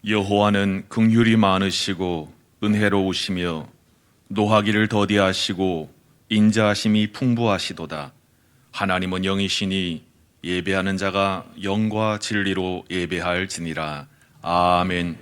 여호와는 긍휼이 많으시고 은혜로우시며 노하기를 더디하시고 인자하심이 풍부하시도다. 하나님은 영이시니 예배하는 자가 영과 진리로 예배할지니라. 아멘.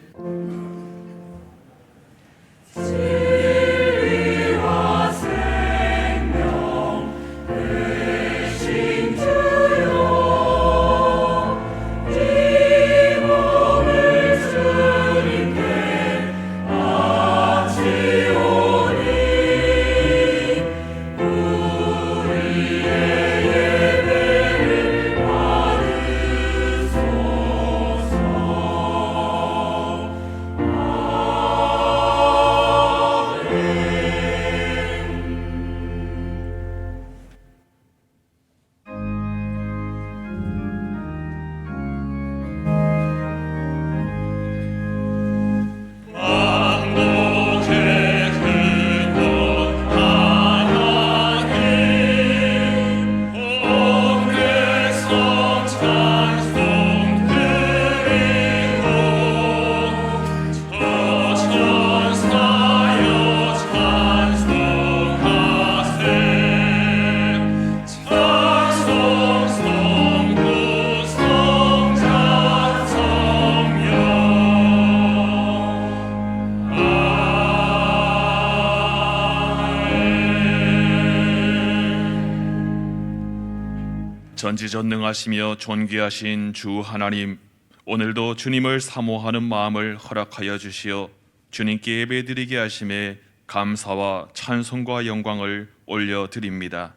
전지전능하시며 존귀하신 주 하나님, 오늘도 주님을 사모하는 마음을 허락하여 주시어 주님께 예배드리게 하심에 감사와 찬송과 영광을 올려드립니다.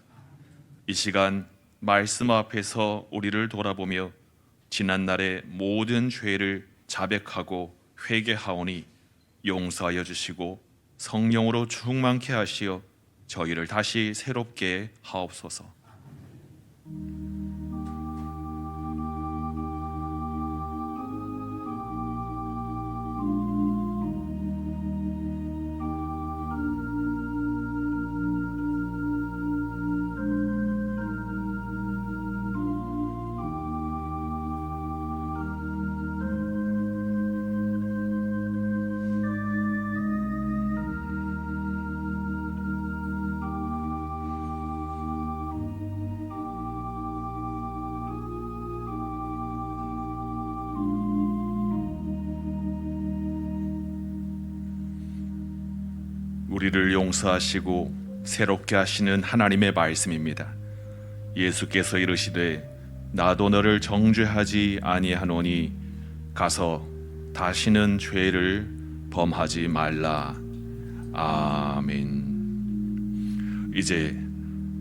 이 시간 말씀 앞에서 우리를 돌아보며 지난날의 모든 죄를 자백하고 회개하오니 용서하여 주시고 성령으로 충만케 하시어 저희를 다시 새롭게 하옵소서. 우리를 용서하시고 새롭게 하시는 하나님의 말씀입니다. 예수께서 이르시되 나도 너를 정죄하지 아니하노니 가서 다시는 죄를 범하지 말라. 아멘. 이제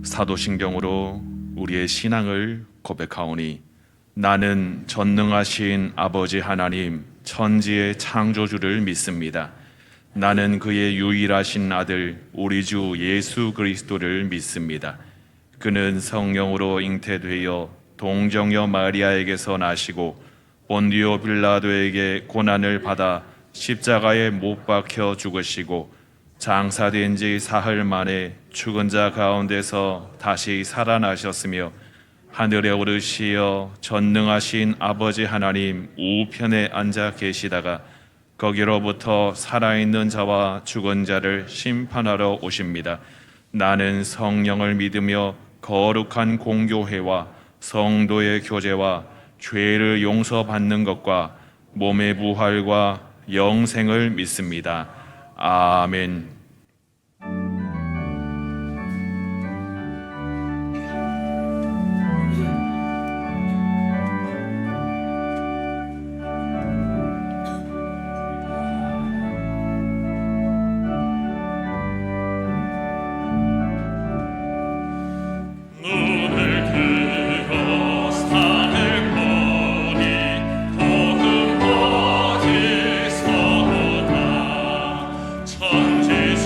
사도신경으로 우리의 신앙을 고백하오니 나는 전능하신 아버지 하나님 천지의 창조주를 믿습니다. 나는 그의 유일하신 아들 우리 주 예수 그리스도를 믿습니다. 그는 성령으로 잉태되어 동정녀 마리아에게서 나시고 본디오 빌라도에게 고난을 받아 십자가에 못 박혀 죽으시고 장사된 지 사흘 만에 죽은 자 가운데서 다시 살아나셨으며 하늘에 오르시어 전능하신 아버지 하나님 우편에 앉아 계시다가 거기로부터 살아있는 자와 죽은 자를 심판하러 오십니다. 나는 성령을 믿으며 거룩한 공교회와 성도의 교제와 죄를 용서받는 것과 몸의 부활과 영생을 믿습니다. 아멘. 천지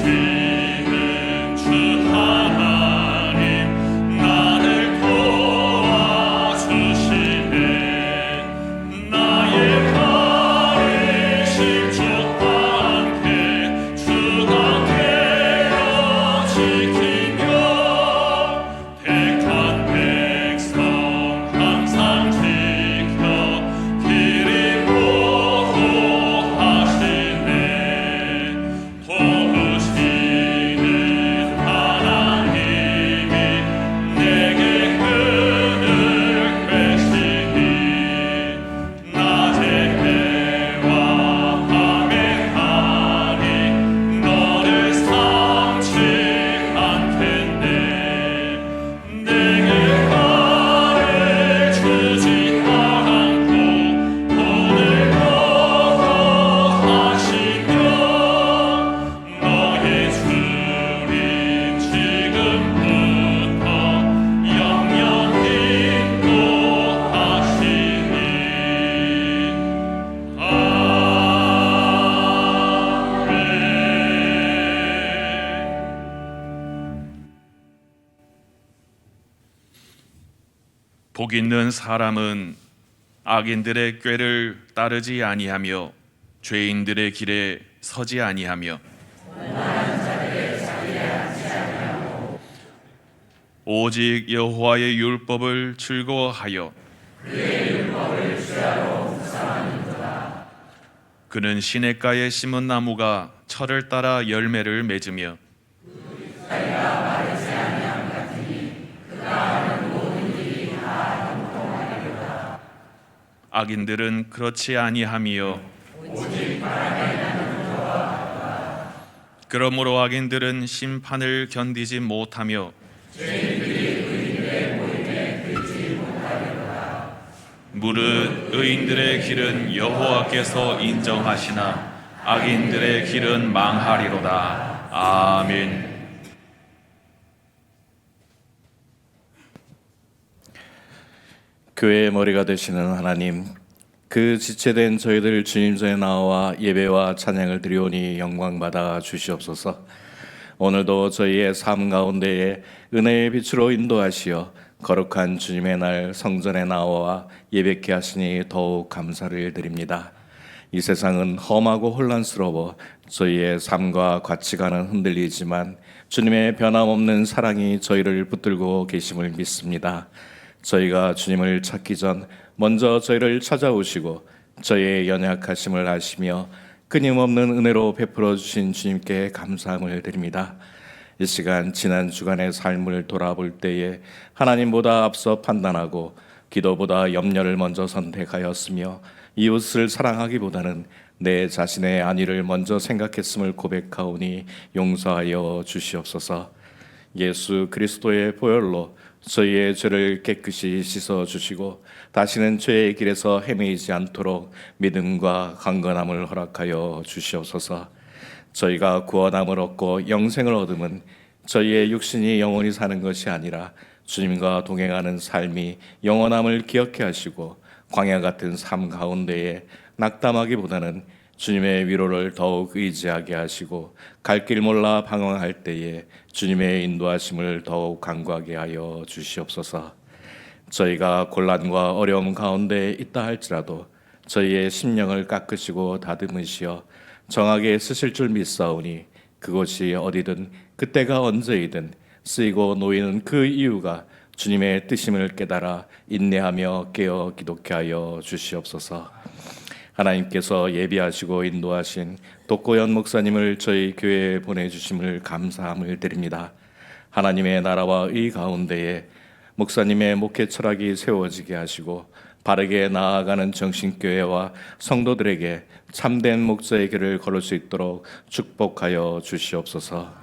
복 있는 사람은 악인들의 꾀를 따르지 아니하며 죄인들의 길에 서지 아니하며 오직 여호와의 율법을 즐거워하여 그는 시냇가에 심은 나무가 철을 따라 열매를 맺으며 악인들은 그렇지 아니하며 그러므로 악인들은 심판을 견디지 못하며 무릇 의인들의 길은 여호와께서 인정하시나 악인들의 길은 망하리로다. 아멘. 교회의 머리가 되시는 하나님, 그 지체된 저희들 주님 전에 나와 예배와 찬양을 드리오니 영광받아 주시옵소서. 오늘도 저희의 삶 가운데에 은혜의 빛으로 인도하시어 거룩한 주님의 날 성전에 나와 예배케 하시니 더욱 감사를 드립니다. 이 세상은 험하고 혼란스러워 저희의 삶과 가치관은 흔들리지만 주님의 변함없는 사랑이 저희를 붙들고 계심을 믿습니다. 저희가 주님을 찾기 전 먼저 저희를 찾아오시고 저희의 연약하심을 아시며 끊임없는 은혜로 베풀어 주신 주님께 감사함을 드립니다. 이 시간 지난 주간의 삶을 돌아볼 때에 하나님보다 앞서 판단하고 기도보다 염려를 먼저 선택하였으며 이웃을 사랑하기보다는 내 자신의 안위를 먼저 생각했음을 고백하오니 용서하여 주시옵소서. 예수 그리스도의 보혈로 저희의 죄를 깨끗이 씻어주시고 다시는 죄의 길에서 헤매이지 않도록 믿음과 강건함을 허락하여 주시옵소서. 저희가 구원함을 얻고 영생을 얻음은 저희의 육신이 영원히 사는 것이 아니라 주님과 동행하는 삶이 영원함을 기억해 하시고 광야 같은 삶 가운데에 낙담하기보다는 주님의 위로를 더욱 의지하게 하시고 갈 길 몰라 방황할 때에 주님의 인도하심을 더욱 간구하게 하여 주시옵소서. 저희가 곤란과 어려움 가운데 있다 할지라도 저희의 심령을 깎으시고 다듬으시어 정하게 쓰실 줄 믿사오니 그곳이 어디든 그때가 언제이든 쓰이고 놓이는 그 이유가 주님의 뜻임을 깨달아 인내하며 깨어 기독케 하여 주시옵소서. 하나님께서 예비하시고 인도하신 독고연 목사님을 저희 교회에 보내주심을 감사함을 드립니다. 하나님의 나라와 의 가운데에 목사님의 목회 철학이 세워지게 하시고 바르게 나아가는 정신교회와 성도들에게 참된 목자의 길을 걸을 수 있도록 축복하여 주시옵소서.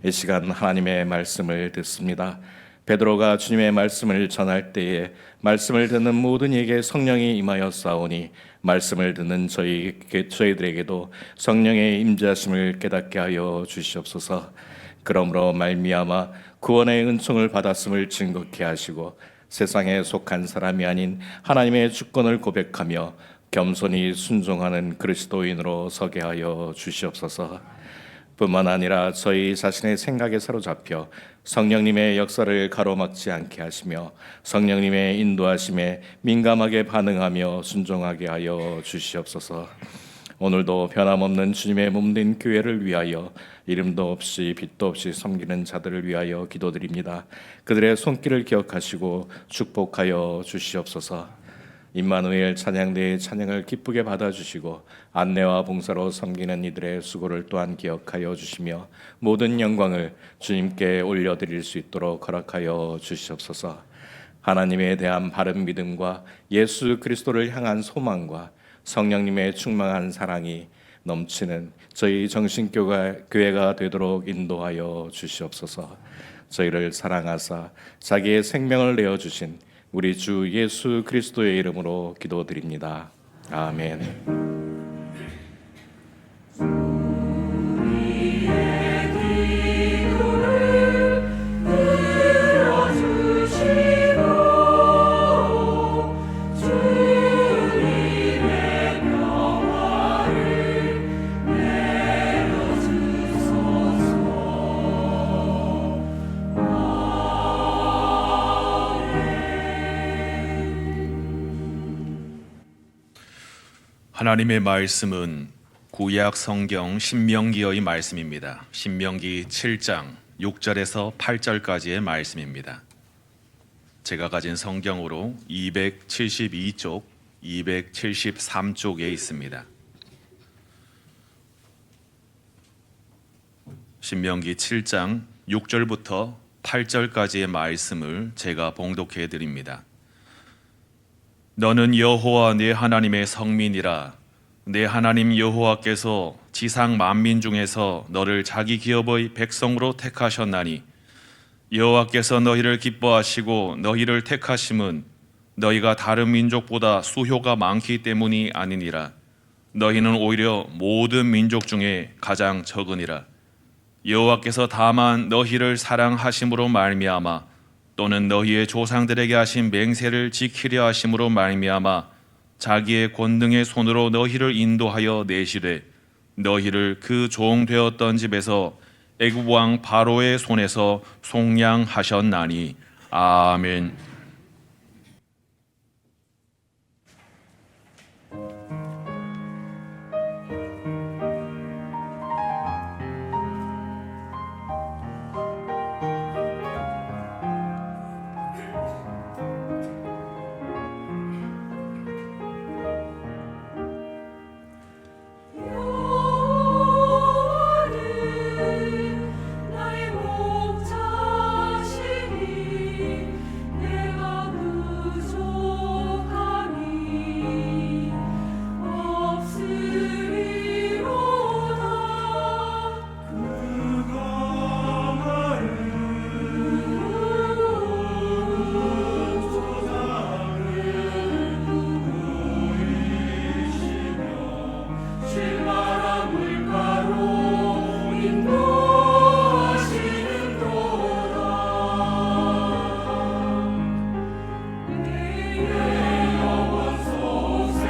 이 시간 하나님의 말씀을 듣습니다. 베드로가 주님의 말씀을 전할 때에 말씀을 듣는 모든 이에게 성령이 임하였사오니 말씀을 듣는 저희들에게도 성령의 임재하심을 깨닫게 하여 주시옵소서. 그러므로 말미암아 구원의 은총을 받았음을 증거케 하시고 세상에 속한 사람이 아닌 하나님의 주권을 고백하며 겸손히 순종하는 그리스도인으로 서게 하여 주시옵소서. 뿐만 아니라 저희 자신의 생각에 사로잡혀 성령님의 역사를 가로막지 않게 하시며 성령님의 인도하심에 민감하게 반응하며 순종하게 하여 주시옵소서. 오늘도 변함없는 주님의 몸된 교회를 위하여 이름도 없이 빛도 없이 섬기는 자들을 위하여 기도드립니다. 그들의 손길을 기억하시고 축복하여 주시옵소서. 임마누엘 찬양대의 찬양을 기쁘게 받아주시고 안내와 봉사로 섬기는 이들의 수고를 또한 기억하여 주시며 모든 영광을 주님께 올려드릴 수 있도록 허락하여 주시옵소서. 하나님에 대한 바른 믿음과 예수 그리스도를 향한 소망과 성령님의 충만한 사랑이 넘치는 저희 정신교회가 되도록 인도하여 주시옵소서. 저희를 사랑하사 자기의 생명을 내어주신 우리 주 예수 그리스도의 이름으로 기도드립니다. 아멘. 하나님의 말씀은 구약 성경 신명기의 말씀입니다. 신명기 7장 6절에서 8절까지의 말씀입니다. 제가 가진 성경으로 272쪽, 273쪽에 있습니다. 신명기 7장 6절부터 8절까지의 말씀을 제가 봉독해 드립니다. 너는 여호와 네 하나님의 성민이라. 네 하나님 여호와께서 지상 만민 중에서 너를 자기 기업의 백성으로 택하셨나니 여호와께서 너희를 기뻐하시고 너희를 택하심은 너희가 다른 민족보다 수효가 많기 때문이 아니니라. 너희는 오히려 모든 민족 중에 가장 적으니라. 여호와께서 다만 너희를 사랑하심으로 말미암아 또는 너희의 조상들에게 하신 맹세를 지키려 하심으로 말미암아 자기의 권능의 손으로 너희를 인도하여 내시되 너희를 그 종 되었던 집에서 애굽 왕 바로의 손에서 속량하셨나니. 아멘. 나의 목자시니 내가 부족하니 없으리로다. 실만한 물가로 인도하시는도다. 내 영혼 소생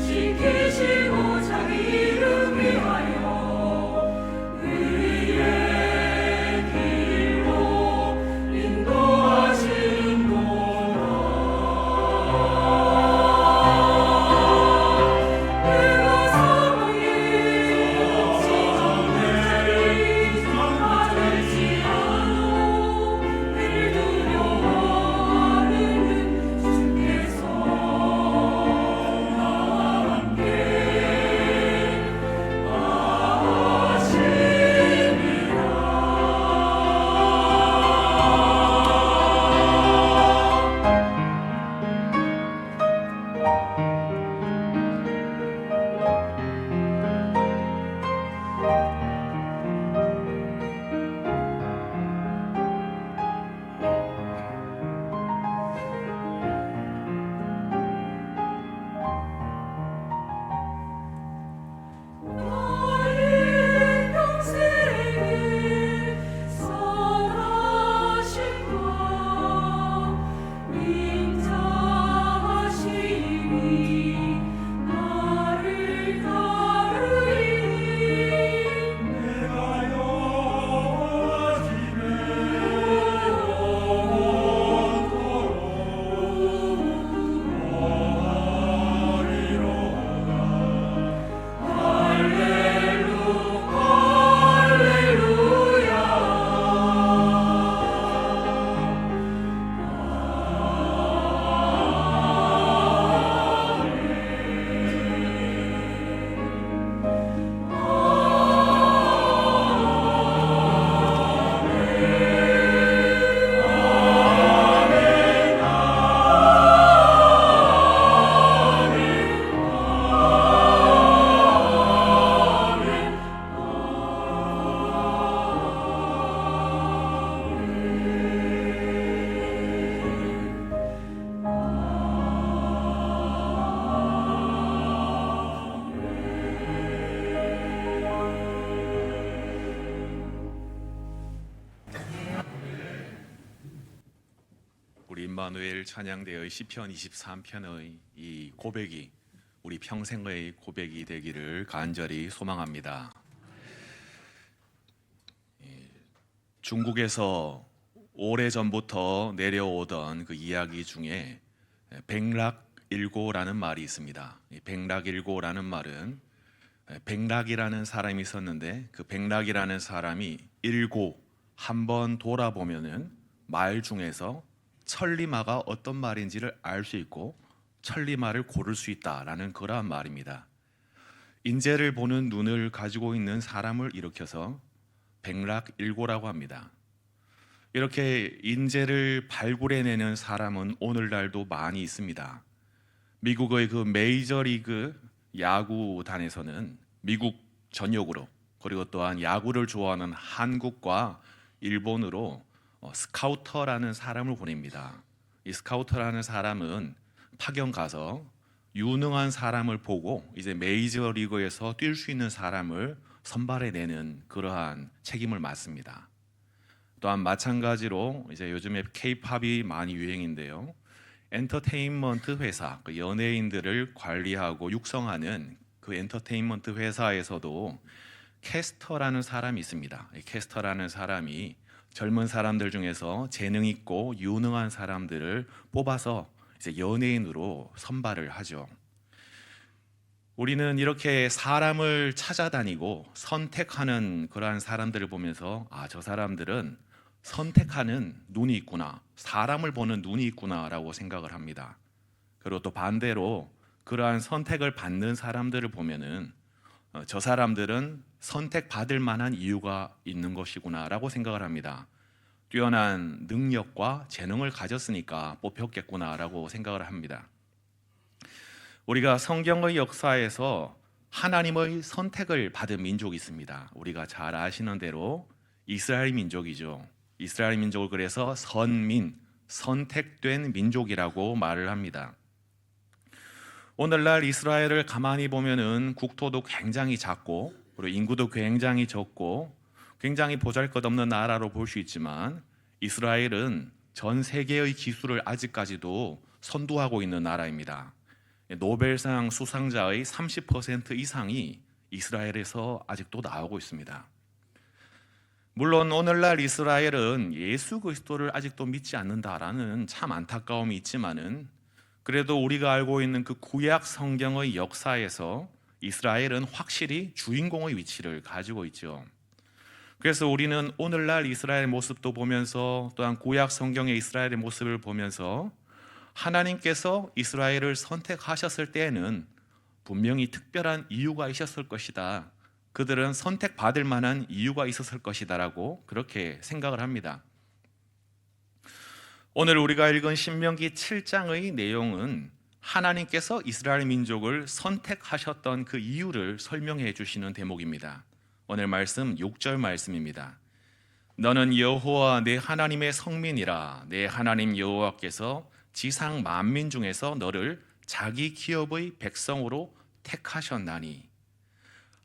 지키시고 자기 이름 위하여 의의 길로 인도하시는도다. 내가 사망의 시정들이 받을지라도 해를 두려워하는 주께서 나와 함께 나의 평생에 선하심과 인자하심이 나를 따르리니 내가 여호와 집에 우리 임마누엘 찬양대의 시편 23편의 이 고백이 우리 평생의 고백이 되기를 간절히 소망합니다. 중국에서 오래전부터 내려오던 그 이야기 중에 백락 백락일고라는 말이 있습니다. 이 백락일고라는 말은 백락이라는 사람이 있었는데 그 백락이라는 사람이 일고 한번 돌아보면은 말 중에서 천리마가 어떤 말인지를 알 수 있고 천리마를 고를 수 있다라는 그러한 말입니다. 인재를 보는 눈을 가지고 있는 사람을 일으켜서 백락일고라고 합니다. 이렇게 인재를 발굴해내는 사람은 오늘날도 많이 있습니다. 미국의 그 메이저리그 야구단에서는 미국 전역으로 그리고 또한 야구를 좋아하는 한국과 일본으로 스카우터라는 사람을 보냅니다. 이 스카우터라는 사람은 파견 가서 유능한 사람을 보고 이제 메이저리그에서 뛸 수 있는 사람을 선발해내는 그러한 책임을 맡습니다. 또한 마찬가지로 이제 요즘에 K-팝이 많이 유행인데요. 엔터테인먼트 회사, 그 연예인들을 관리하고 육성하는 그 엔터테인먼트 회사에서도 캐스터라는 사람이 있습니다. 이 캐스터라는 사람이 젊은 사람들 중에서 재능 있고 유능한 사람들을 뽑아서 이제 연예인으로 선발을 하죠. 우리는 이렇게 사람을 찾아다니고 선택하는 그러한 사람들을 보면서 저 사람들은 선택하는 눈이 있구나, 사람을 보는 눈이 있구나라고 생각을 합니다. 그리고 또 반대로 그러한 선택을 받는 사람들을 보면은 저 사람들은 선택받을 만한 이유가 있는 것이구나라고 생각을 합니다. 뛰어난 능력과 재능을 가졌으니까 뽑혔겠구나라고 생각을 합니다. 우리가 성경의 역사에서 하나님의 선택을 받은 민족이 있습니다. 우리가 잘 아시는 대로 이스라엘 민족이죠. 이스라엘 민족을 그래서 선민, 선택된 민족이라고 말을 합니다. 오늘날 이스라엘을 가만히 보면은 국토도 굉장히 작고 그리고 인구도 굉장히 적고 굉장히 보잘것없는 나라로 볼 수 있지만 이스라엘은 전 세계의 기술을 아직까지도 선도하고 있는 나라입니다. 노벨상 수상자의 30% 이상이 이스라엘에서 아직도 나오고 있습니다. 물론 오늘날 이스라엘은 예수 그리스도를 아직도 믿지 않는다라는 참 안타까움이 있지만은 그래도 우리가 알고 있는 그 구약 성경의 역사에서 이스라엘은 확실히 주인공의 위치를 가지고 있죠. 그래서 우리는 오늘날 이스라엘 모습도 보면서 또한 구약 성경의 이스라엘의 모습을 보면서 하나님께서 이스라엘을 선택하셨을 때에는 분명히 특별한 이유가 있었을 것이다. 그들은 선택받을 만한 이유가 있었을 것이다라고 그렇게 생각을 합니다. 오늘 우리가 읽은 신명기 7장의 내용은 하나님께서 이스라엘 민족을 선택하셨던 그 이유를 설명해 주시는 대목입니다. 오늘 말씀 6절 말씀입니다. 너는 여호와 내 하나님의 성민이라. 내 하나님 여호와께서 지상 만민 중에서 너를 자기 기업의 백성으로 택하셨나니.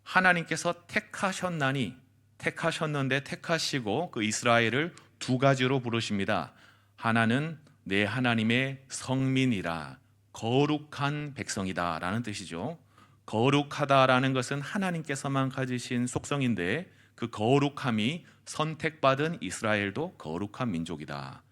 하나님께서 택하셨나니, 택하셨는데 택하시고 그 이스라엘을 두 가지로 부르십니다. 하나는 내 하나님의 성민이라, 거룩한 백성이다 라는 뜻이죠. 거룩하다라는 것은 하나님께서만 가지신 속성인데 그 거룩함이 선택받은 이스라엘도 거룩한 민족이다.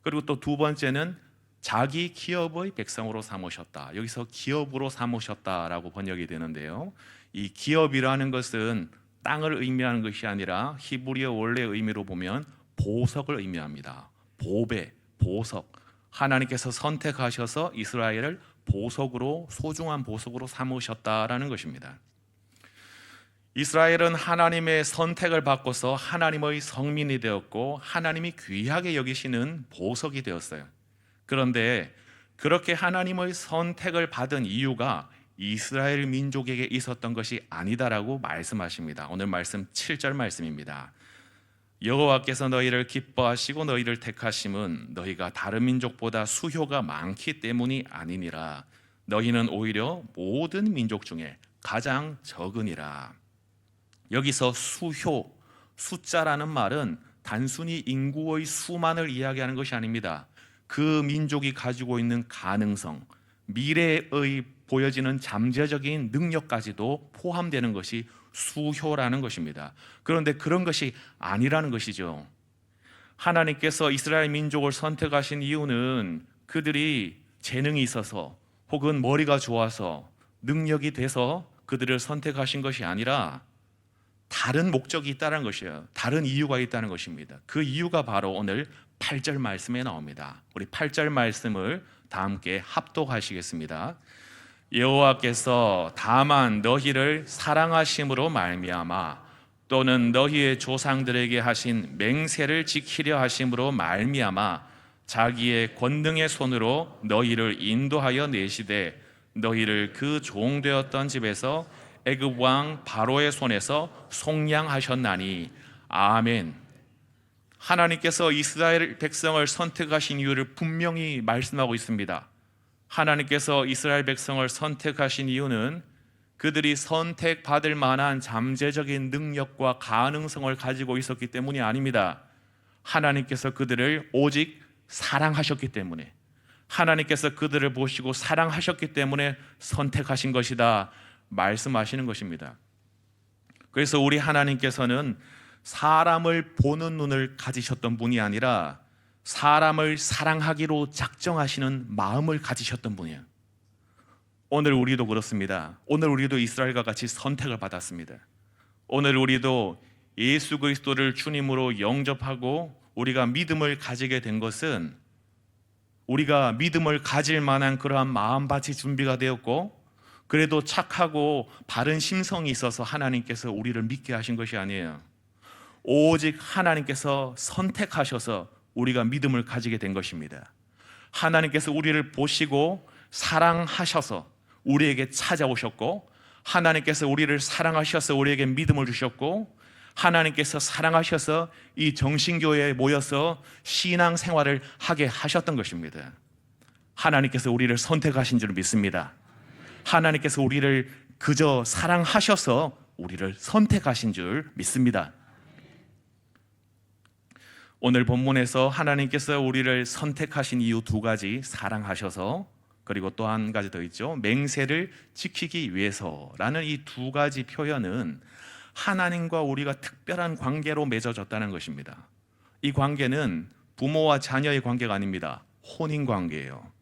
그리고 또 두 번째는 자기 기업의 백성으로 삼으셨다. 여기서 기업으로 삼으셨다라고 번역이 되는데요. 이 기업이라는 것은 땅을 의미하는 것이 아니라 히브리어 원래 의미로 보면 보석을 의미합니다. 보배, 보석. 하나님께서 선택하셔서 이스라엘을 보석으로, 소중한 보석으로 삼으셨다라는 것입니다. 이스라엘은 하나님의 선택을 받고서 하나님의 성민이 되었고 하나님이 귀하게 여기시는 보석이 되었어요. 그런데 그렇게 하나님의 선택을 받은 이유가 이스라엘 민족에게 있었던 것이 아니다라고 말씀하십니다. 오늘 말씀 7절 말씀입니다. 여호와께서 너희를 기뻐하시고 너희를 택하심은 너희가 다른 민족보다 수효가 많기 때문이 아니니라. 너희는 오히려 모든 민족 중에 가장 적으니라. 여기서 수효, 숫자라는 말은 단순히 인구의 수만을 이야기하는 것이 아닙니다. 그 민족이 가지고 있는 가능성, 미래의 보여지는 잠재적인 능력까지도 포함되는 것이 수효라는 것입니다. 그런데 그런 것이 아니라는 것이죠. 하나님께서 이스라엘 민족을 선택하신 이유는 그들이 재능이 있어서 혹은 머리가 좋아서 능력이 돼서 그들을 선택하신 것이 아니라 다른 목적이 있다는 것이에요. 다른 이유가 있다는 것입니다. 그 이유가 바로 오늘 8절 말씀에 나옵니다. 우리 8절 말씀을 다 함께 합독하시겠습니다. 여호와께서 다만 너희를 사랑하심으로 말미암아 또는 너희의 조상들에게 하신 맹세를 지키려 하심으로 말미암아 자기의 권능의 손으로 너희를 인도하여 내시되 너희를 그 종되었던 집에서 애굽 왕 바로의 손에서 속량하셨나니 아멘. 하나님께서 이스라엘 백성을 선택하신 이유를 분명히 말씀하고 있습니다. 하나님께서 이스라엘 백성을 선택하신 이유는 그들이 선택받을 만한 잠재적인 능력과 가능성을 가지고 있었기 때문이 아닙니다. 하나님께서 그들을 오직 사랑하셨기 때문에, 하나님께서 그들을 보시고 사랑하셨기 때문에 선택하신 것이다 말씀하시는 것입니다. 그래서 우리 하나님께서는 사람을 보는 눈을 가지셨던 분이 아니라 사람을 사랑하기로 작정하시는 마음을 가지셨던 분이에요. 오늘 우리도 그렇습니다. 오늘 우리도 이스라엘과 같이 선택을 받았습니다. 오늘 우리도 예수 그리스도를 주님으로 영접하고 우리가 믿음을 가지게 된 것은 우리가 믿음을 가질 만한 그러한 마음밭이 준비가 되었고, 그래도 착하고 바른 심성이 있어서 하나님께서 우리를 믿게 하신 것이 아니에요. 오직 하나님께서 선택하셔서 우리가 믿음을 가지게 된 것입니다. 하나님께서 우리를 보시고 사랑하셔서 우리에게 찾아오셨고, 하나님께서 우리를 사랑하셔서 우리에게 믿음을 주셨고, 하나님께서 사랑하셔서 이 정신교회에 모여서 신앙생활을 하게 하셨던 것입니다. 하나님께서 우리를 선택하신 줄 믿습니다. 하나님께서 우리를 그저 사랑하셔서 우리를 선택하신 줄 믿습니다. 오늘 본문에서 하나님께서 우리를 선택하신 이유 두 가지, 사랑하셔서, 그리고 또 한 가지 더 있죠. 맹세를 지키기 위해서라는 이 두 가지 표현은 하나님과 우리가 특별한 관계로 맺어졌다는 것입니다. 이 관계는 부모와 자녀의 관계가 아닙니다. 혼인 관계예요.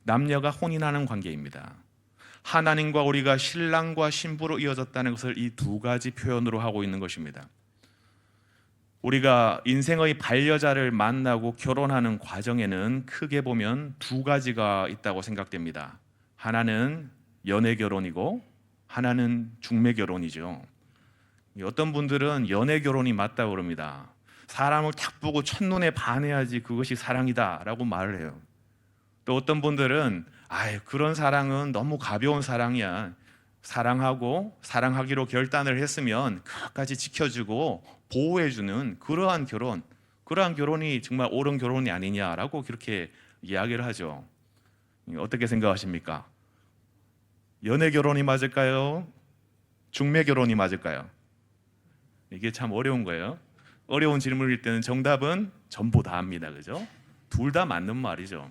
남녀가 혼인하는 관계입니다. 하나님과 우리가 신랑과 신부로 이어졌다는 것을 이 두 가지 표현으로 하고 있는 것입니다. 우리가 인생의 반려자를 만나고 결혼하는 과정에는 크게 보면 두 가지가 있다고 생각됩니다. 하나는 연애 결혼이고 하나는 중매 결혼이죠. 어떤 분들은 연애 결혼이 맞다고 그럽니다. 사람을 딱 보고 첫눈에 반해야지 그것이 사랑이다 라고 말을 해요. 또 어떤 분들은 그런 사랑은 너무 가벼운 사랑이야. 사랑하고 사랑하기로 결단을 했으면 끝까지 지켜주고 보호해주는 그러한 결혼이 정말 옳은 결혼이 아니냐라고 그렇게 이야기를 하죠. 어떻게 생각하십니까? 연애 결혼이 맞을까요? 중매 결혼이 맞을까요? 이게 참 어려운 거예요. 어려운 질문일 때는 정답은 전부 다 합니다. 그죠? 둘 다 맞는 말이죠.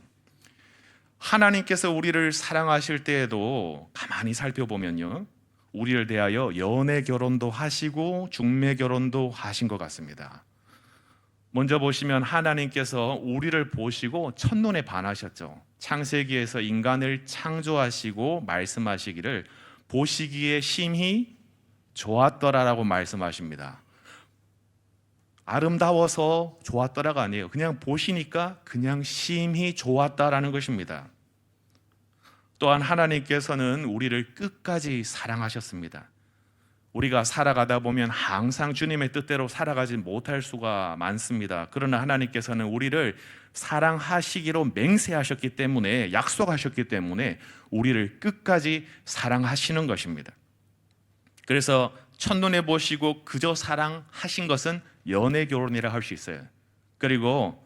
하나님께서 우리를 사랑하실 때에도 가만히 살펴보면요, 우리를 대하여 연애 결혼도 하시고 중매 결혼도 하신 것 같습니다. 먼저 보시면 하나님께서 우리를 보시고 첫눈에 반하셨죠. 창세기에서 인간을 창조하시고 말씀하시기를 보시기에 심히 좋았더라라고 말씀하십니다. 아름다워서 좋았더라가 아니에요. 그냥 보시니까 그냥 심히 좋았다라는 것입니다. 또한 하나님께서는 우리를 끝까지 사랑하셨습니다. 우리가 살아가다 보면 항상 주님의 뜻대로 살아가지 못할 수가 많습니다. 그러나 하나님께서는 우리를 사랑하시기로 맹세하셨기 때문에, 약속하셨기 때문에 우리를 끝까지 사랑하시는 것입니다. 그래서 첫눈에 보시고 그저 사랑하신 것은 연애 결혼이라 할 수 있어요. 그리고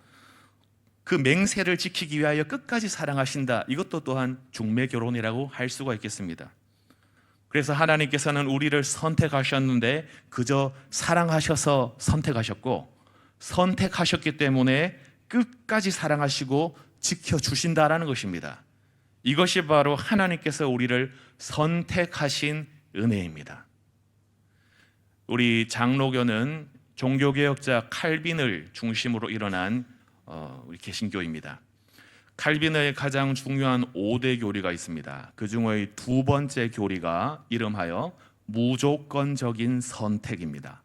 그 맹세를 지키기 위하여 끝까지 사랑하신다, 이것도 또한 중매 결혼이라고 할 수가 있겠습니다. 그래서 하나님께서는 우리를 선택하셨는데 그저 사랑하셔서 선택하셨고, 선택하셨기 때문에 끝까지 사랑하시고 지켜주신다라는 것입니다. 이것이 바로 하나님께서 우리를 선택하신 은혜입니다. 우리 장로교는 종교개혁자 칼빈을 중심으로 일어난 우리 개신교입니다. 칼빈의 가장 중요한 5대 교리가 있습니다. 그 중의 두 번째 교리가 이름하여 무조건적인 선택입니다.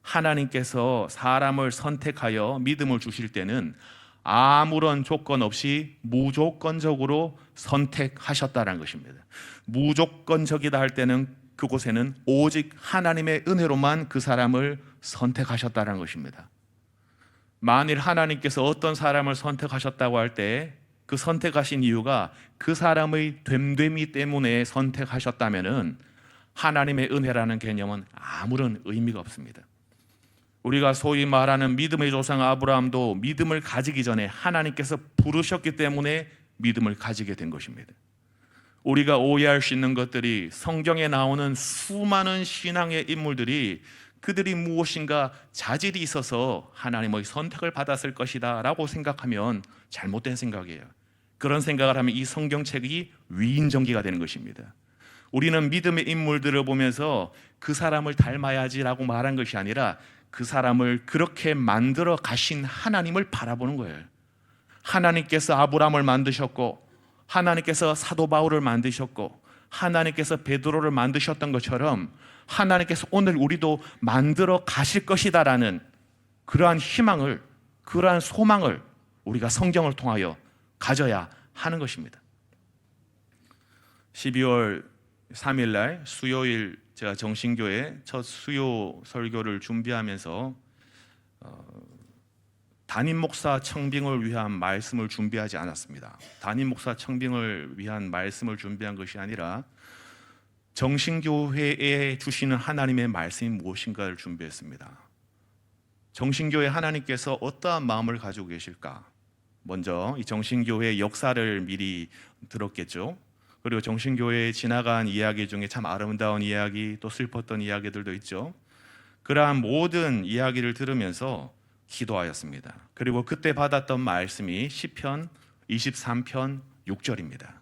하나님께서 사람을 선택하여 믿음을 주실 때는 아무런 조건 없이 무조건적으로 선택하셨다는 것입니다. 무조건적이다 할 때는 그곳에는 오직 하나님의 은혜로만 그 사람을 선택하셨다는 것입니다. 만일 하나님께서 어떤 사람을 선택하셨다고 할 때 그 선택하신 이유가 그 사람의 됨됨이 때문에 선택하셨다면은 하나님의 은혜라는 개념은 아무런 의미가 없습니다. 우리가 소위 말하는 믿음의 조상 아브라함도 믿음을 가지기 전에 하나님께서 부르셨기 때문에 믿음을 가지게 된 것입니다. 우리가 오해할 수 있는 것들이 성경에 나오는 수많은 신앙의 인물들이 그들이 무엇인가 자질이 있어서 하나님의 선택을 받았을 것이다 라고 생각하면 잘못된 생각이에요. 그런 생각을 하면 이 성경책이 위인전기가 되는 것입니다. 우리는 믿음의 인물들을 보면서 그 사람을 닮아야지라고 말한 것이 아니라 그 사람을 그렇게 만들어 가신 하나님을 바라보는 거예요. 하나님께서 아브라함을 만드셨고 하나님께서 사도 바울을 만드셨고 하나님께서 베드로를 만드셨던 것처럼 하나님께서 오늘 우리도 만들어 가실 것이다라는 그러한 희망을, 그러한 소망을 우리가 성경을 통하여 가져야 하는 것입니다. 12월 3일 날 수요일 제가 정신교회 첫 수요 설교를 준비하면서 담임 목사 청빙을 위한 말씀을 준비하지 않았습니다. 담임 목사 청빙을 위한 말씀을 준비한 것이 아니라 정신교회에 주시는 하나님의 말씀이 무엇인가를 준비했습니다. 정신교회 하나님께서 어떠한 마음을 가지고 계실까? 먼저 이 정신교회의 역사를 미리 들었겠죠. 그리고 정신교회에 지나간 이야기 중에 참 아름다운 이야기, 또 슬펐던 이야기들도 있죠. 그러한 모든 이야기를 들으면서 기도하였습니다. 그리고 그때 받았던 말씀이 시편 23편 6절입니다.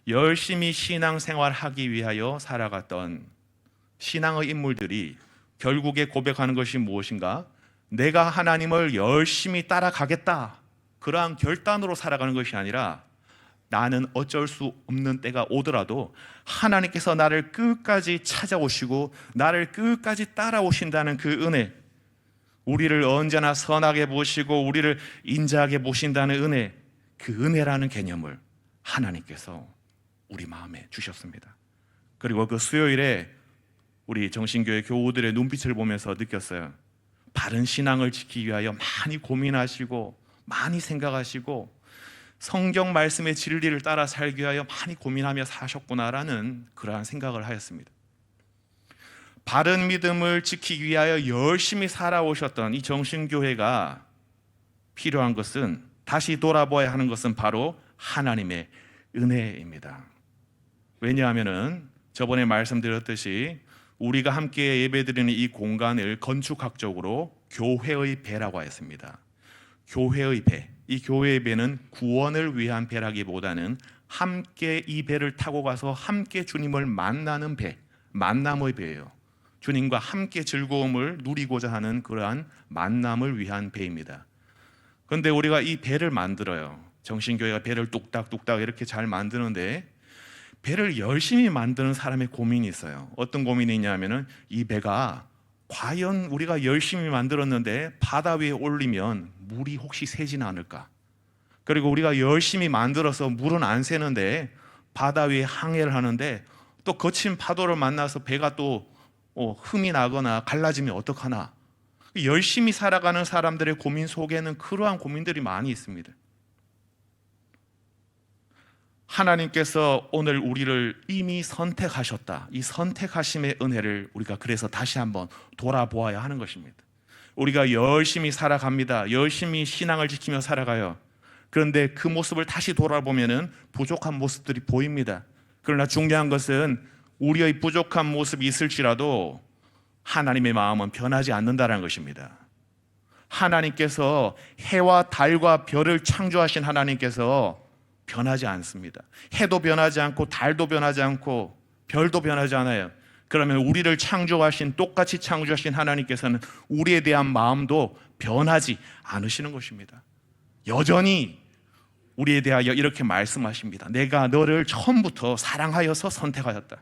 열심히 신앙생활하기 위하여 살아갔던 신앙의 인물들이 결국에 고백하는 것이 무엇인가? 내가 하나님을 열심히 따라가겠다. 그러한 결단으로 살아가는 것이 아니라 나는 어쩔 수 없는 때가 오더라도 하나님께서 나를 끝까지 찾아오시고 나를 끝까지 따라오신다는 그 은혜, 우리를 언제나 선하게 보시고 우리를 인자하게 보신다는 은혜, 그 은혜라는 개념을 하나님께서 우리 마음에 주셨습니다. 그리고 그 수요일에 우리 정신교회 교우들의 눈빛을 보면서 느꼈어요. 바른 신앙을 지키기 위하여 많이 고민하시고 많이 생각하시고 성경 말씀의 진리를 따라 살기 위하여 많이 고민하며 사셨구나라는 그러한 생각을 하였습니다. 바른 믿음을 지키기 위하여 열심히 살아오셨던 이 정신교회가 필요한 것은, 다시 돌아보아야 하는 것은 바로 하나님의 은혜입니다. 왜냐하면은 저번에 말씀드렸듯이 우리가 함께 예배드리는 이 공간을 건축학적으로 교회의 배라고 하였습니다. 교회의 배, 이 교회의 배는 구원을 위한 배라기보다는 함께 이 배를 타고 가서 함께 주님을 만나는 배, 만남의 배예요. 주님과 함께 즐거움을 누리고자 하는 그러한 만남을 위한 배입니다. 그런데 우리가 이 배를 만들어요. 정신교회가 배를 뚝딱뚝딱 이렇게 잘 만드는데 배를 열심히 만드는 사람의 고민이 있어요. 어떤 고민이 있냐면은 이 배가 과연 우리가 열심히 만들었는데 바다 위에 올리면 물이 혹시 새지는 않을까? 그리고 우리가 열심히 만들어서 물은 안 새는데 바다 위에 항해를 하는데 또 거친 파도를 만나서 배가 또 흠이 나거나 갈라지면 어떡하나? 열심히 살아가는 사람들의 고민 속에는 그러한 고민들이 많이 있습니다. 하나님께서 오늘 우리를 이미 선택하셨다. 이 선택하심의 은혜를 우리가 그래서 다시 한번 돌아보아야 하는 것입니다. 우리가 열심히 살아갑니다. 열심히 신앙을 지키며 살아가요. 그런데 그 모습을 다시 돌아보면은 부족한 모습들이 보입니다. 그러나 중요한 것은 우리의 부족한 모습이 있을지라도 하나님의 마음은 변하지 않는다는 것입니다. 하나님께서 해와 달과 별을 창조하신 하나님께서 변하지 않습니다. 해도 변하지 않고 달도 변하지 않고 별도 변하지 않아요. 그러면 우리를 창조하신, 똑같이 창조하신 하나님께서는 우리에 대한 마음도 변하지 않으시는 것입니다. 여전히 우리에 대하여 이렇게 말씀하십니다. 내가 너를 처음부터 사랑하여서 선택하였다.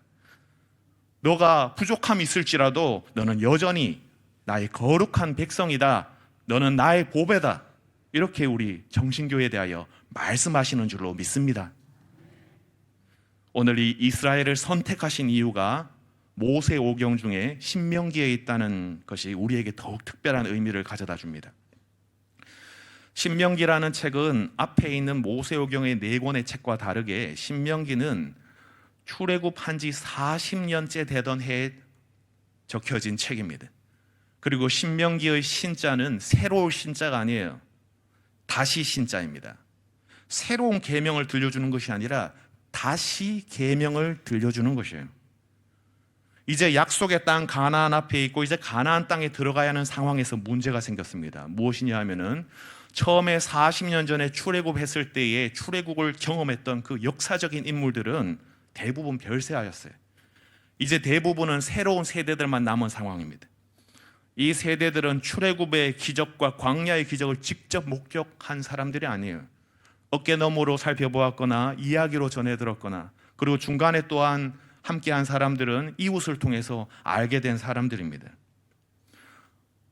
너가 부족함이 있을지라도 너는 여전히 나의 거룩한 백성이다. 너는 나의 보배다. 이렇게 우리 정신교회에 대하여 말씀하시는 줄로 믿습니다. 오늘 이 이스라엘을 선택하신 이유가 모세오경 중에 신명기에 있다는 것이 우리에게 더욱 특별한 의미를 가져다 줍니다. 신명기라는 책은 앞에 있는 모세오경의 4권의 책과 다르게 신명기는 출애굽한 지 40년째 되던 해에 적혀진 책입니다. 그리고 신명기의 신자는 새로울 신자가 아니에요. 다시 신자입니다. 새로운 계명을 들려주는 것이 아니라 다시 계명을 들려주는 것이에요. 이제 약속의 땅 가나안 앞에 있고 이제 가나안 땅에 들어가야 하는 상황에서 문제가 생겼습니다. 무엇이냐 하면은 처음에 40년 전에 출애굽했을 때에 출애굽을 경험했던 그 역사적인 인물들은 대부분 별세하였어요. 이제 대부분은 새로운 세대들만 남은 상황입니다. 이 세대들은 출애굽의 기적과 광야의 기적을 직접 목격한 사람들이 아니에요. 어깨너머로 살펴보았거나 이야기로 전해 들었거나, 그리고 중간에 또한 함께한 사람들은 이웃을 통해서 알게 된 사람들입니다.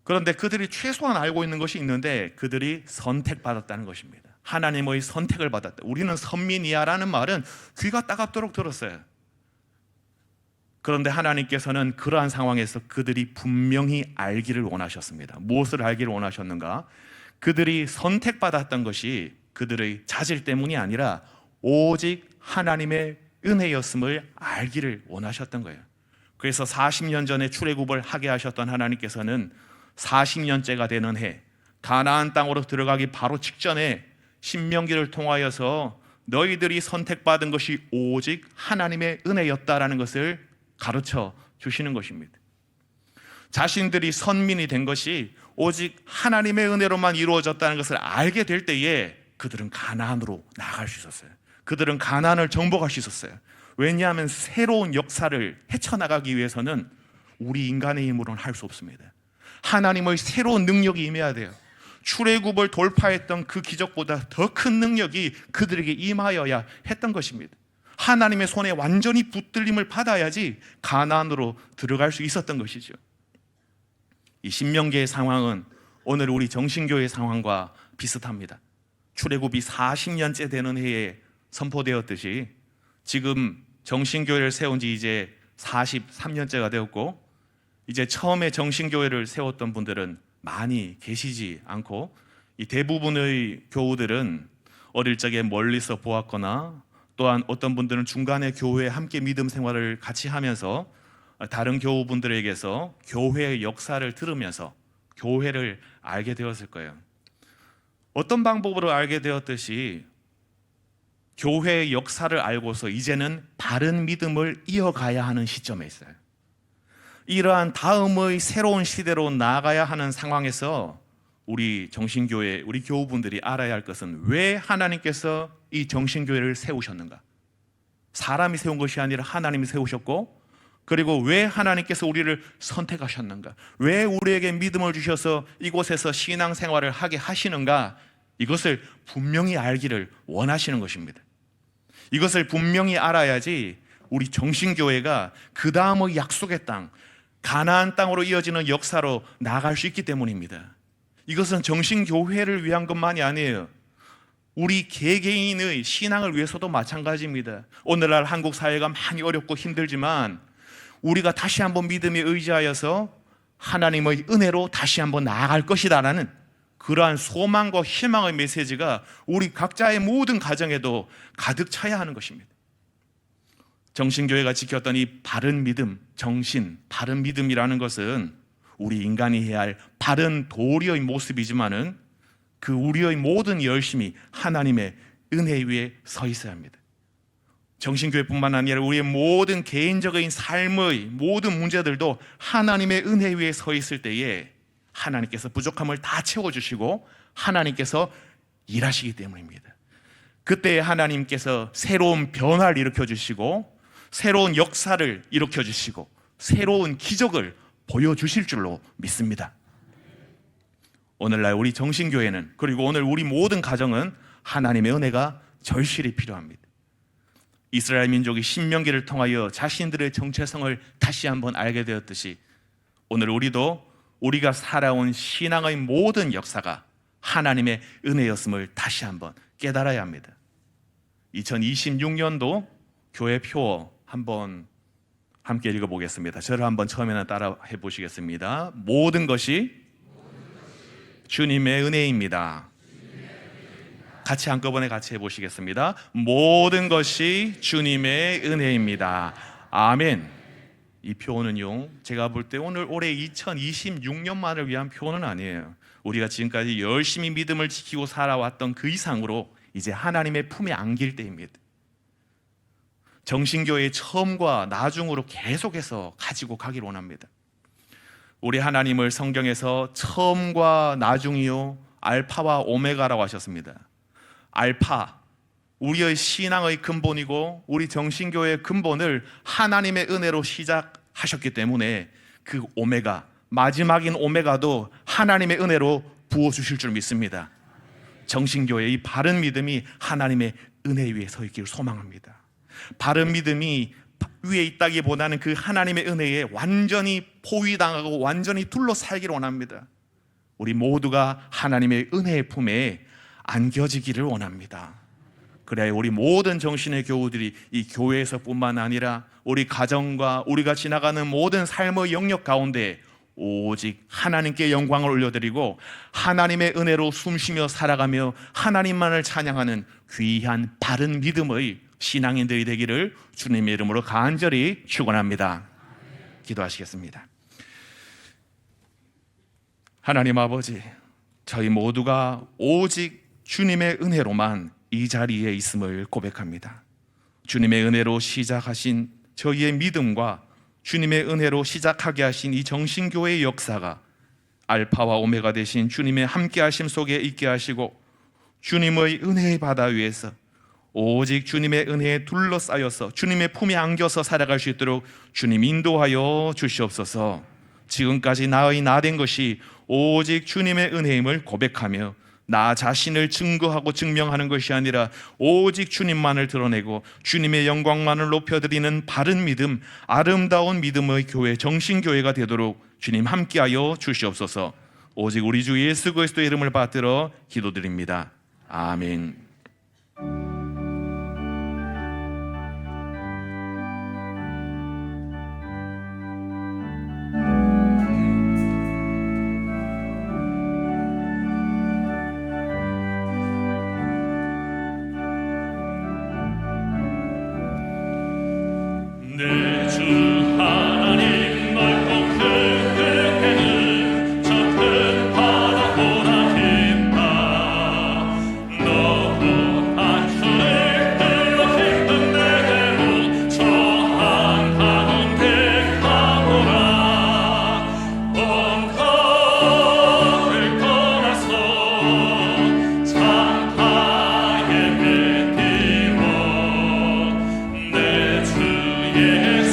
그런데 그들이 최소한 알고 있는 것이 있는데 그들이 선택받았다는 것입니다. 하나님의 선택을 받았다. 우리는 선민이야라는 말은 귀가 따갑도록 들었어요. 그런데 하나님께서는 그러한 상황에서 그들이 분명히 알기를 원하셨습니다. 무엇을 알기를 원하셨는가? 그들이 선택받았던 것이 그들의 자질 때문이 아니라 오직 하나님의 은혜였음을 알기를 원하셨던 거예요. 그래서 40년 전에 출애굽을 하게 하셨던 하나님께서는 40년째가 되는 해 가나안 땅으로 들어가기 바로 직전에 신명기를 통하여서 너희들이 선택받은 것이 오직 하나님의 은혜였다라는 것을 가르쳐 주시는 것입니다. 자신들이 선민이 된 것이 오직 하나님의 은혜로만 이루어졌다는 것을 알게 될 때에 그들은 가나안으로 나아갈 수 있었어요. 그들은 가나안을 정복할 수 있었어요. 왜냐하면 새로운 역사를 헤쳐나가기 위해서는 우리 인간의 힘으로는 할 수 없습니다. 하나님의 새로운 능력이 임해야 돼요. 출애굽을 돌파했던 그 기적보다 더 큰 능력이 그들에게 임하여야 했던 것입니다. 하나님의 손에 완전히 붙들림을 받아야지 가나안으로 들어갈 수 있었던 것이죠. 이 신명기의 상황은 오늘 우리 정신교회의 상황과 비슷합니다. 출애굽이 40년째 되는 해에 선포되었듯이 지금 정신교회를 세운 지 이제 43년째가 되었고, 이제 처음에 정신교회를 세웠던 분들은 많이 계시지 않고, 이 대부분의 교우들은 어릴 적에 멀리서 보았거나, 또한 어떤 분들은 중간에 교회에 함께 믿음 생활을 같이 하면서 다른 교우분들에게서 교회의 역사를 들으면서 교회를 알게 되었을 거예요. 어떤 방법으로 알게 되었듯이 교회의 역사를 알고서 이제는 바른 믿음을 이어가야 하는 시점에 있어요. 이러한 다음의 새로운 시대로 나아가야 하는 상황에서 우리 정신교회, 우리 교우분들이 알아야 할 것은 왜 하나님께서 이 정신교회를 세우셨는가? 사람이 세운 것이 아니라 하나님이 세우셨고, 그리고 왜 하나님께서 우리를 선택하셨는가? 왜 우리에게 믿음을 주셔서 이곳에서 신앙생활을 하게 하시는가? 이것을 분명히 알기를 원하시는 것입니다. 이것을 분명히 알아야지 우리 정신교회가 그 다음의 약속의 땅, 가나안 땅으로 이어지는 역사로 나아갈 수 있기 때문입니다. 이것은 정신교회를 위한 것만이 아니에요. 우리 개개인의 신앙을 위해서도 마찬가지입니다. 오늘날 한국 사회가 많이 어렵고 힘들지만 우리가 다시 한번 믿음에 의지하여서 하나님의 은혜로 다시 한번 나아갈 것이다라는 그러한 소망과 희망의 메시지가 우리 각자의 모든 가정에도 가득 차야 하는 것입니다. 정신교회가 지켰던 이 바른 믿음, 정신, 바른 믿음이라는 것은 우리 인간이 해야 할 바른 도리의 모습이지만은 그 우리의 모든 열심이 하나님의 은혜 위에 서 있어야 합니다. 정신교회뿐만 아니라 우리의 모든 개인적인 삶의 모든 문제들도 하나님의 은혜 위에 서 있을 때에 하나님께서 부족함을 다 채워주시고 하나님께서 일하시기 때문입니다. 그때 하나님께서 새로운 변화를 일으켜주시고 새로운 역사를 일으켜주시고 새로운 기적을 보여주실 줄로 믿습니다. 오늘날 우리 정신교회는, 그리고 오늘 우리 모든 가정은 하나님의 은혜가 절실히 필요합니다. 이스라엘 민족이 신명기를 통하여 자신들의 정체성을 다시 한번 알게 되었듯이 오늘 우리도 우리가 살아온 신앙의 모든 역사가 하나님의 은혜였음을 다시 한번 깨달아야 합니다. 2026년도 교회 표 한번 함께 읽어보겠습니다. 저를 한번 처음에는 따라 해보시겠습니다. 모든 것이 주님의 은혜입니다. 같이 한꺼번에 같이 해보시겠습니다. 모든 것이 주님의 은혜입니다. 아멘. 이 표는요, 제가 볼 때 오늘 올해 2026년만을 위한 표는 아니에요. 우리가 지금까지 열심히 믿음을 지키고 살아왔던 그 이상으로 이제 하나님의 품에 안길 때입니다. 정신교회의 처음과 나중으로 계속해서 가지고 가기를 원합니다. 우리 하나님을 성경에서 처음과 나중이요 알파와 오메가라고 하셨습니다. 알파, 우리의 신앙의 근본이고 우리 정신교회의 근본을 하나님의 은혜로 시작하셨기 때문에 그 오메가, 마지막인 오메가도 하나님의 은혜로 부어주실 줄 믿습니다. 정신교회의 이 바른 믿음이 하나님의 은혜 위에 서 있기를 소망합니다. 바른 믿음이 위에 있다기보다는 그 하나님의 은혜에 완전히 포위당하고 완전히 둘러살기를 원합니다. 우리 모두가 하나님의 은혜의 품에 안겨지기를 원합니다. 그래야 우리 모든 정신의 교우들이 이 교회에서뿐만 아니라 우리 가정과 우리가 지나가는 모든 삶의 영역 가운데 오직 하나님께 영광을 올려드리고 하나님의 은혜로 숨쉬며 살아가며 하나님만을 찬양하는 귀한 바른 믿음의 신앙인들이 되기를 주님의 이름으로 간절히 축원합니다. 기도하시겠습니다. 하나님 아버지, 저희 모두가 오직 주님의 은혜로만 이 자리에 있음을 고백합니다. 주님의 은혜로 시작하신 저희의 믿음과 주님의 은혜로 시작하게 하신 이 정신교회의 역사가 알파와 오메가 되신 주님의 함께하심 속에 있게 하시고 주님의 은혜의 바다 위에서 오직 주님의 은혜에 둘러싸여서 주님의 품에 안겨서 살아갈 수 있도록 주님 인도하여 주시옵소서. 지금까지 나의 나된 것이 오직 주님의 은혜임을 고백하며 나 자신을 증거하고 증명하는 것이 아니라 오직 주님만을 드러내고 주님의 영광만을 높여드리는 바른 믿음, 아름다운 믿음의 교회, 정신교회가 되도록 주님 함께하여 주시옵소서. 오직 우리 주 예수 그리스도의 이름을 받들어 기도드립니다. 아멘. 내 주 하나님 넓고 큰 때는 저 큰 바다보다 깊다. 너무 한수를 끌고 힘든 내대로 저 한가운데 가보라. 온 것을 떠나서 창가에 뱉기워 내 주 예수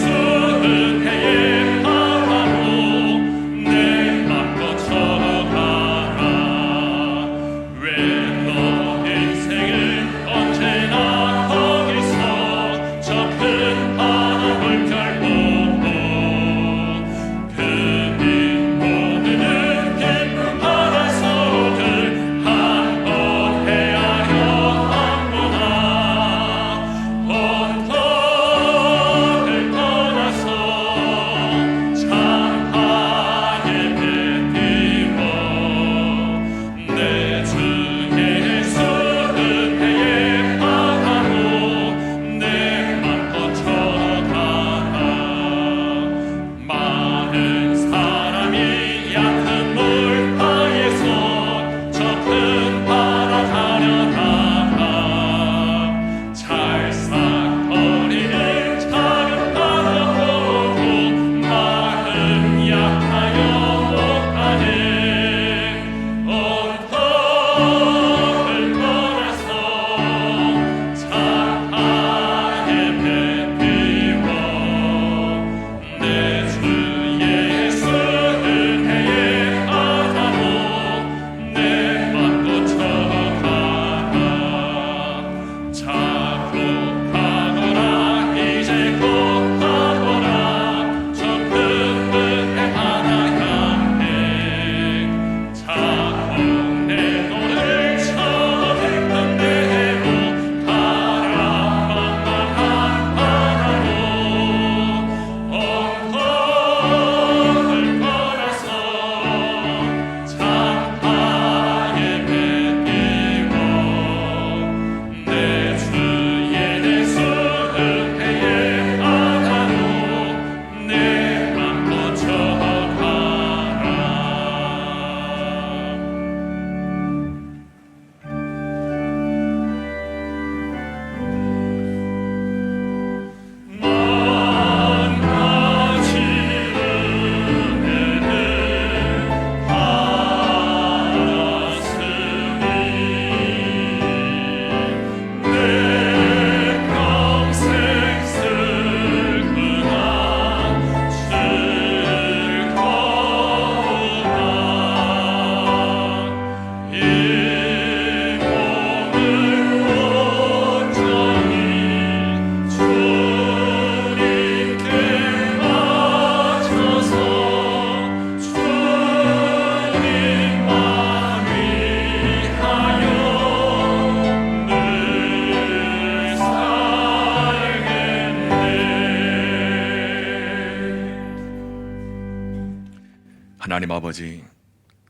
하나님 아버지,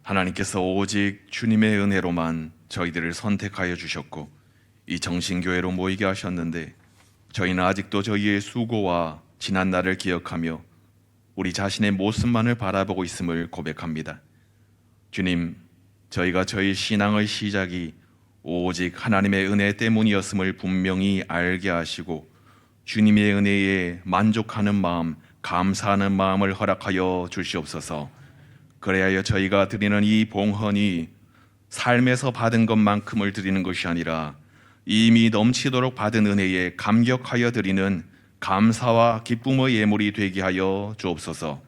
하나님께서 오직 주님의 은혜로만 저희들을 선택하여 주셨고 이 정신교회로 모이게 하셨는데 저희는 아직도 저희의 수고와 지난 날을 기억하며 우리 자신의 모습만을 바라보고 있음을 고백합니다. 주님, 저희가 저희 신앙의 시작이 오직 하나님의 은혜 때문이었음을 분명히 알게 하시고 주님의 은혜에 만족하는 마음, 감사하는 마음을 허락하여 주시옵소서. 그래야 저희가 드리는 이 봉헌이 삶에서 받은 것만큼을 드리는 것이 아니라 이미 넘치도록 받은 은혜에 감격하여 드리는 감사와 기쁨의 예물이 되게 하여 주옵소서.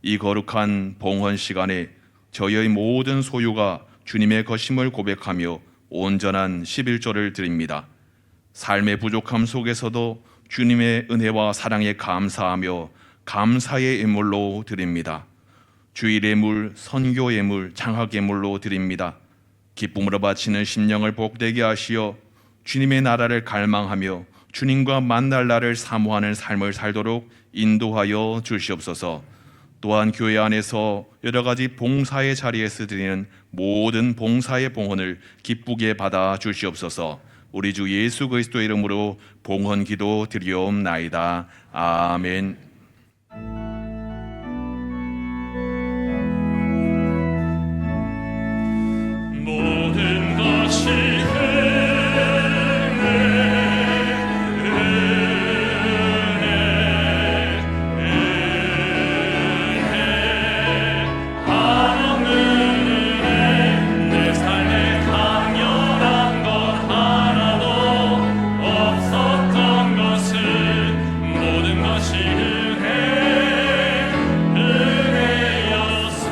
이 거룩한 봉헌 시간에 저희의 모든 소유가 주님의 것임을 고백하며 온전한 11조를 드립니다. 삶의 부족함 속에서도 주님의 은혜와 사랑에 감사하며 감사의 예물로 드립니다. 주일 예물, 선교 예물, 장학 예물로 드립니다. 기쁨으로 바치는 심령을 복되게 하시어 주님의 나라를 갈망하며 주님과 만날 날을 사모하는 삶을 살도록 인도하여 주시옵소서. 또한 교회 안에서 여러 가지 봉사의 자리에서 드리는 모든 봉사의 봉헌을 기쁘게 받아 주시옵소서. 우리 주 예수 그리스도의 이름으로 봉헌 기도 드리옵나이다. 아멘. 모든 것이 내 삶에 강렬한 것 하나도 없었던 것을 모든 것이 은혜였소.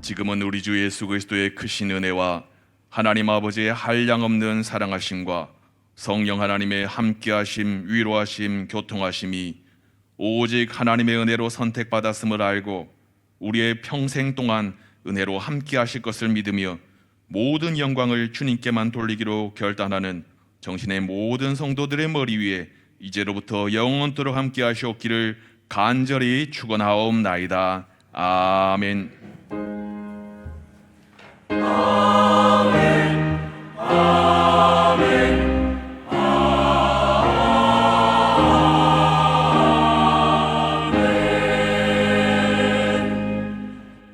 지금은 우리 주 예수 그리스도의 크신 은혜와 하나님 아버지의 한량없는 사랑하심과 성령 하나님의 함께하심, 위로하심, 교통하심이 오직 하나님의 은혜로 선택받았음을 알고 우리의 평생 동안 은혜로 함께하실 것을 믿으며 모든 영광을 주님께만 돌리기로 결단하는 정신의 모든 성도들의 머리 위에 이제로부터 영원토록 함께하시옵기를 간절히 축원하옵나이다. 아멘.